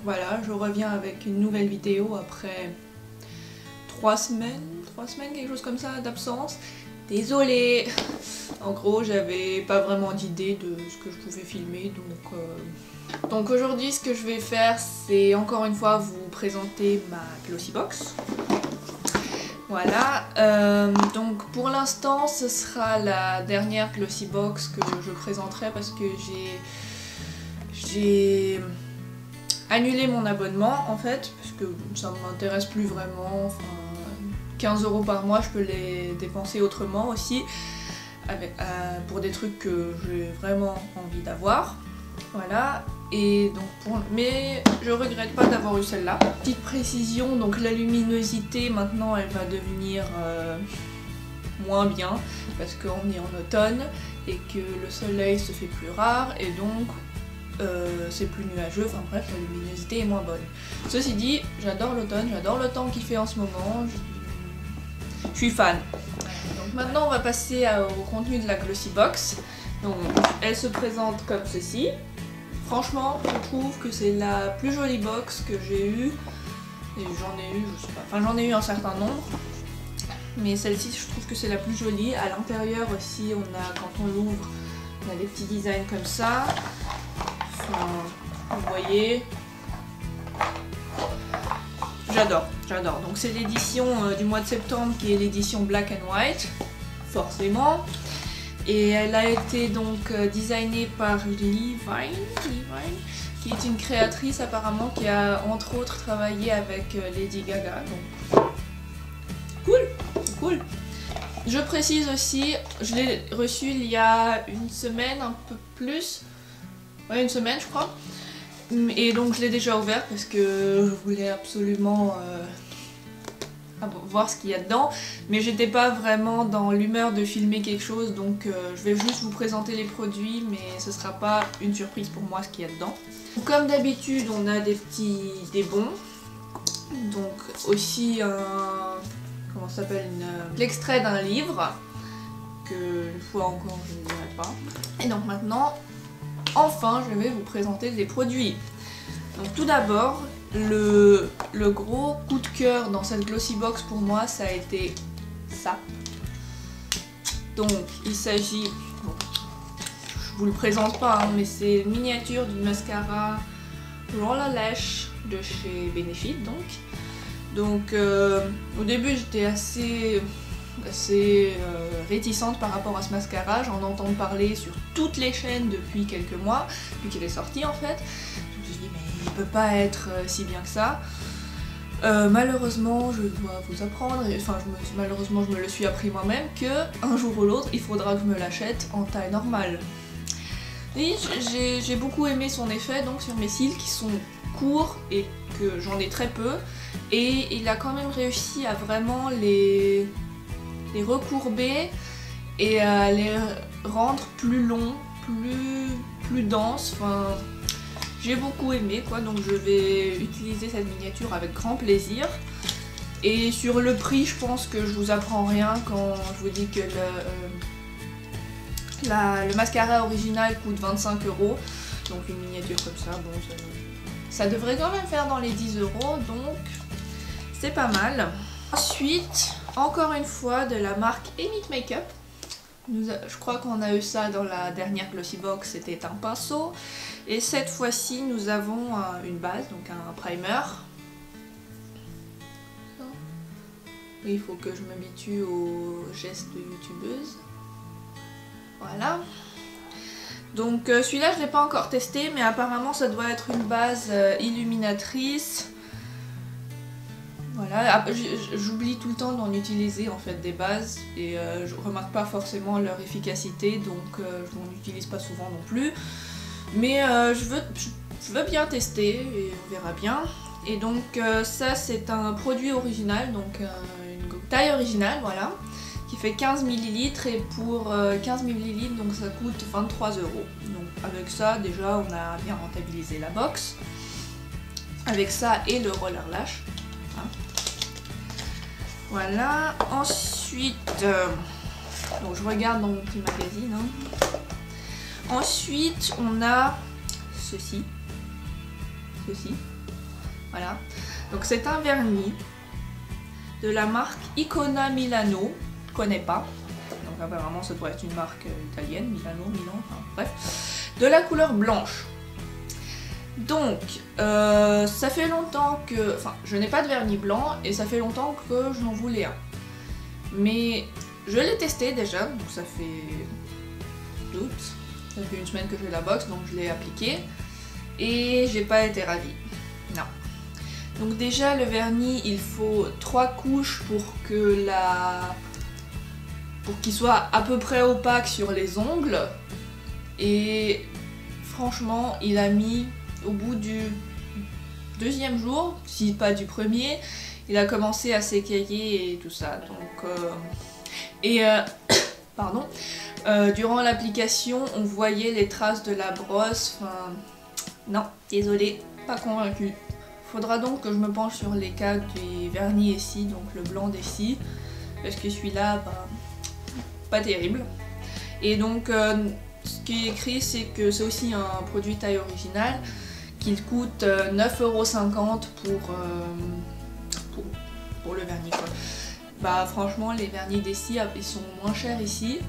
voilà, je reviens avec une nouvelle vidéo après 3 semaines, quelque chose comme ça d'absence. Désolée. En gros, j'avais pas vraiment d'idée de ce que je pouvais filmer, donc aujourd'hui, ce que je vais faire, c'est encore une fois vous présenter ma Glossybox. Voilà, donc pour l'instant, ce sera la dernière Glossybox que je présenterai parce que j'ai annulé mon abonnement en fait, parce que ça ne m'intéresse plus vraiment. Enfin, 15 € par mois, je peux les dépenser autrement aussi, pour des trucs que j'ai vraiment envie d'avoir. Voilà, et donc mais je regrette pas d'avoir eu celle-là. Petite précision, donc la luminosité maintenant elle va devenir moins bien parce qu'on est en automne et que le soleil se fait plus rare et donc c'est plus nuageux, enfin bref, la luminosité est moins bonne. Ceci dit, j'adore l'automne, j'adore le temps qu'il fait en ce moment, je suis fan. Donc maintenant on va passer au contenu de la Glossybox. Donc elle se présente comme ceci. Franchement, je trouve que c'est la plus jolie box que j'ai eue. Et j'en ai eu, je sais pas, enfin j'en ai eu un certain nombre. Mais celle-ci, je trouve que c'est la plus jolie. À l'intérieur aussi, on a, quand on l'ouvre, on a des petits designs comme ça. Enfin, vous voyez. J'adore, j'adore. Donc c'est l'édition du mois de septembre qui est l'édition Black and White, forcément. Et elle a été donc designée par Levine, qui est une créatrice apparemment qui a entre autres travaillé avec Lady Gaga. Donc cool, c'est cool. Je précise aussi, je l'ai reçue il y a une semaine, un peu plus. Ouais, une semaine je crois. Et donc je l'ai déjà ouverte parce que je voulais absolument voir ce qu'il y a dedans, mais j'étais pas vraiment dans l'humeur de filmer quelque chose, donc je vais juste vous présenter les produits, mais ce sera pas une surprise pour moi ce qu'il y a dedans. Comme d'habitude, on a des bons, donc aussi comment ça s'appelle, l'extrait d'un livre, que une fois encore je ne dirai pas. Et donc maintenant, enfin, je vais vous présenter les produits. Donc tout d'abord, le gros coup de cœur dans cette Glossybox pour moi, ça a été ça. Donc il s'agit, bon, je vous le présente pas, hein, mais c'est une miniature du mascara Roller Lash de chez Benefit. Donc au début j'étais assez réticente par rapport à ce mascara, j'en entends parler sur toutes les chaînes depuis quelques mois, depuis qu'il est sorti en fait. Je me suis dit mais il peut pas être si bien que ça. Malheureusement je dois vous apprendre, malheureusement je me le suis appris moi-même, que un jour ou l'autre il faudra que je me l'achète en taille normale. Et j'ai beaucoup aimé son effet donc sur mes cils qui sont courts et que j'en ai très peu, et il a quand même réussi à vraiment les recourber et à les rendre plus longs, plus denses. Enfin, j'ai beaucoup aimé quoi, donc je vais utiliser cette miniature avec grand plaisir. Et sur le prix, je pense que je vous apprends rien quand je vous dis que le mascara original coûte 25 €, donc une miniature comme ça, bon, ça devrait quand même faire dans les 10 €, donc c'est pas mal. Ensuite, encore une fois de la marque Emit Makeup. Je crois qu'on a eu ça dans la dernière Glossybox, c'était un pinceau. Et cette fois-ci, nous avons une base, donc un primer. Oui, il faut que je m'habitue aux gestes de youtubeuse. Voilà. Donc celui-là, je ne l'ai pas encore testé, mais apparemment ça doit être une base illuminatrice. Voilà, j'oublie tout le temps d'en utiliser en fait des bases et je remarque pas forcément leur efficacité, donc je n'en utilise pas souvent non plus. Mais je veux bien tester et on verra bien. Et donc ça c'est un produit original, donc une taille originale, voilà, qui fait 15 ml et pour 15 ml donc ça coûte 23 €. Donc avec ça déjà on a bien rentabilisé la box. Avec ça et le roller lash. Hein. Voilà, ensuite, donc je regarde dans mon petit magazine. Hein. Ensuite, on a ceci. Voilà. Donc c'est un vernis de la marque Icona Milano. Je connais pas. Donc apparemment ça doit être une marque italienne, Milano, Milan, enfin bref. De la couleur blanche. Donc ça fait longtemps que... Enfin, je n'ai pas de vernis blanc et ça fait longtemps que j'en voulais un. Mais je l'ai testé déjà, donc ça fait... Ça fait une semaine que j'ai la box, donc je l'ai appliqué. Et j'ai pas été ravie. Non. Donc déjà le vernis, il faut 3 couches pour qu'il soit à peu près opaque sur les ongles. Et franchement, il a mis au bout du 2e jour, si pas du 1er, il a commencé à s'écailler et tout ça. Donc pardon. Durant l'application, on voyait les traces de la brosse. Enfin, non, désolée, pas convaincue. Faudra donc que je me penche sur les cas du vernis ici, donc le blanc d'ici, parce que celui-là, bah, pas terrible. Et donc, ce qui est écrit, c'est que c'est aussi un produit taille originale, qu'il coûte 9,50 € pour le vernis, quoi. Bah franchement, les vernis d'ici, ils sont moins chers ici.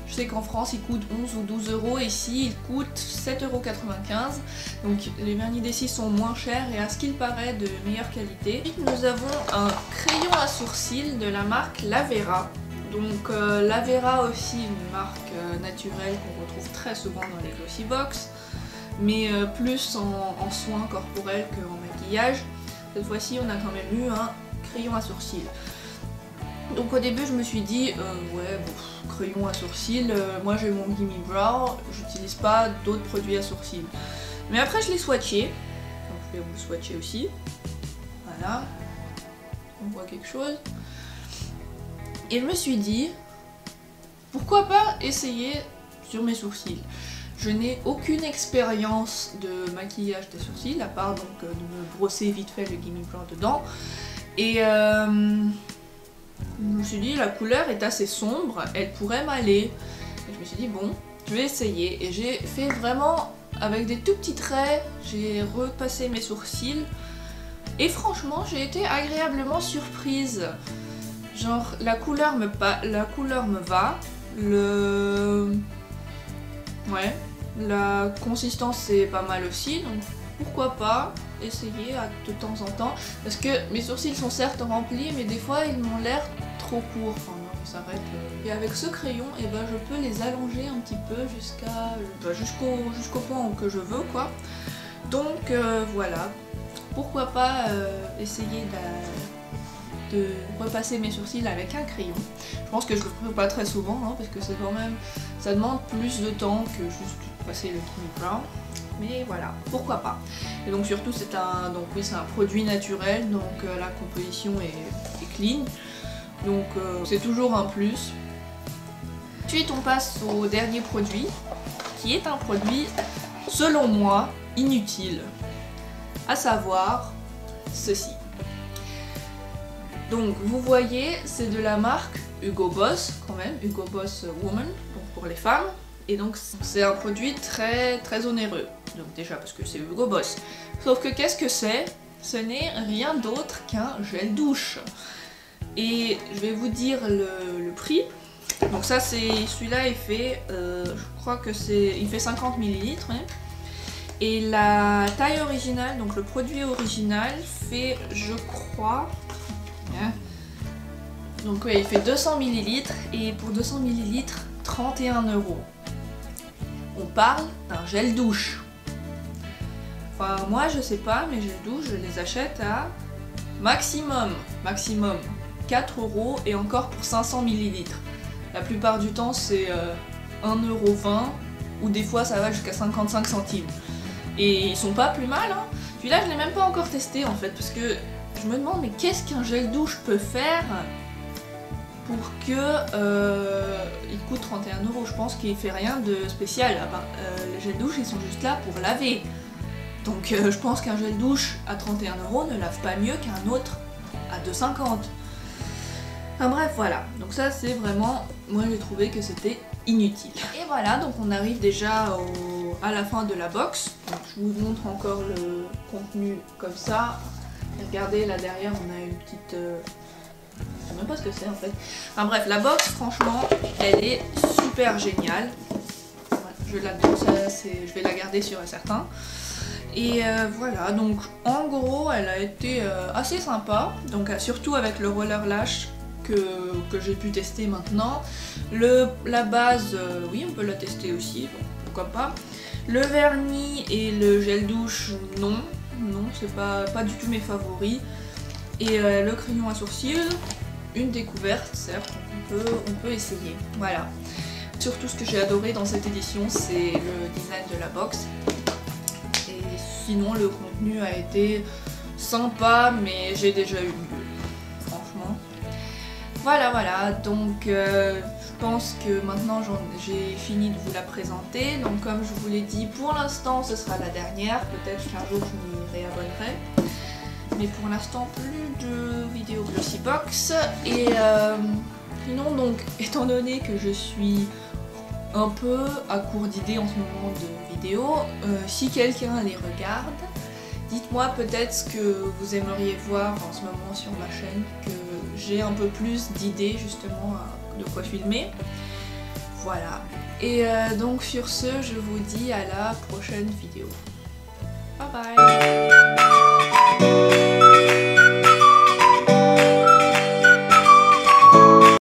Je sais qu'en France, ils coûtent 11 ou 12 €, ici, ils coûtent 7,95 €. Donc les vernis d'ici sont moins chers et à ce qu'il paraît de meilleure qualité. Ensuite, nous avons un crayon à sourcils de la marque Lavera. Donc Lavera aussi, une marque naturelle qu'on retrouve très souvent dans les glossy box, mais plus en soins corporels qu'en maquillage. Cette fois-ci, on a quand même eu un crayon à sourcils. Donc au début je me suis dit ouais bon, crayon à sourcils, moi j'ai mon Gimme Brow, j'utilise pas d'autres produits à sourcils. Mais après je l'ai swatché, donc je vais vous le swatcher aussi. Voilà, on voit quelque chose. Et je me suis dit, pourquoi pas essayer sur mes sourcils. Je n'ai aucune expérience de maquillage des sourcils, à part donc de me brosser vite fait le Gimme Brow dedans. Et je me suis dit, la couleur est assez sombre, elle pourrait m'aller. Et je me suis dit, bon, je vais essayer. Et j'ai fait vraiment, avec des tout petits traits, j'ai repassé mes sourcils. Et franchement, j'ai été agréablement surprise. Genre, la couleur me va. Ouais, la consistance c'est pas mal aussi, donc pourquoi pas essayer de temps en temps, parce que mes sourcils sont certes remplis, mais des fois ils m'ont l'air trop courts, enfin non, ils s'arrêtent. Et avec ce crayon, et ben, je peux les allonger un petit peu jusqu'au point que je veux, quoi. Donc voilà, pourquoi pas essayer de repasser mes sourcils avec un crayon. Je pense que je le ferai pas très souvent, hein, parce que c'est quand même, ça demande plus de temps que juste passer le Gimme Brow. Mais voilà, pourquoi pas. Et donc surtout c'est un produit naturel, donc la composition est clean, donc c'est toujours un plus. Ensuite on passe au dernier produit, qui est un produit selon moi inutile, à savoir ceci. Donc vous voyez, c'est de la marque Hugo Boss quand même, Hugo Boss Woman, donc pour les femmes. Et donc c'est un produit très très onéreux. Donc déjà parce que c'est Hugo Boss. Sauf que qu'est-ce que c'est? Ce n'est rien d'autre qu'un gel douche. Et je vais vous dire le prix. Donc ça c'est, celui-là il fait, je crois que il fait 50 ml. Hein. Et la taille originale, donc le produit original fait, je crois... Hein, donc ouais, il fait 200 ml et pour 200 ml, 31 €. On parle d'un gel douche. Enfin moi je sais pas, mes gels douche je les achète à maximum 4 € et encore pour 500 ml. La plupart du temps c'est 1,20 € ou des fois ça va jusqu'à 55 centimes. Et ils sont pas plus mal, hein. Celui-là je l'ai même pas encore testé en fait, parce que je me demande mais qu'est-ce qu'un gel douche peut faire pour que il coûte 31 €. Je pense qu'il fait rien de spécial. Les gels douche ils sont juste là pour laver. Donc je pense qu'un gel douche à 31 € ne lave pas mieux qu'un autre à 2,50 €. Enfin bref voilà, donc ça c'est vraiment, moi j'ai trouvé que c'était inutile. Et voilà, donc on arrive déjà au à la fin de la box. Donc, je vous montre encore le contenu comme ça. Et regardez là derrière, on a une petite... je sais même pas ce que c'est en fait. Enfin bref, la box franchement, elle est super géniale. Voilà, je vais la garder sûr et certain. Et voilà, donc en gros elle a été assez sympa, donc surtout avec le roller lash que j'ai pu tester maintenant. La base, oui on peut la tester aussi, bon, pourquoi pas. Le vernis et le gel douche, non, c'est pas du tout mes favoris. Et le crayon à sourcils, une découverte certes, on peut essayer, voilà. Surtout ce que j'ai adoré dans cette édition, c'est le design de la box. Et sinon le contenu a été sympa, mais j'ai déjà eu mieux, franchement. Voilà, donc je pense que maintenant j'ai fini de vous la présenter. Donc comme je vous l'ai dit, pour l'instant ce sera la dernière, peut-être qu'un jour je m'y réabonnerai. Mais pour l'instant plus de vidéos Glossybox. Et sinon donc, étant donné que je suis un peu à court d'idées en ce moment de vidéos, si quelqu'un les regarde, dites-moi peut-être ce que vous aimeriez voir en ce moment sur ma chaîne, que j'ai un peu plus d'idées justement de quoi filmer. Voilà. Et donc sur ce, je vous dis à la prochaine vidéo. Bye bye.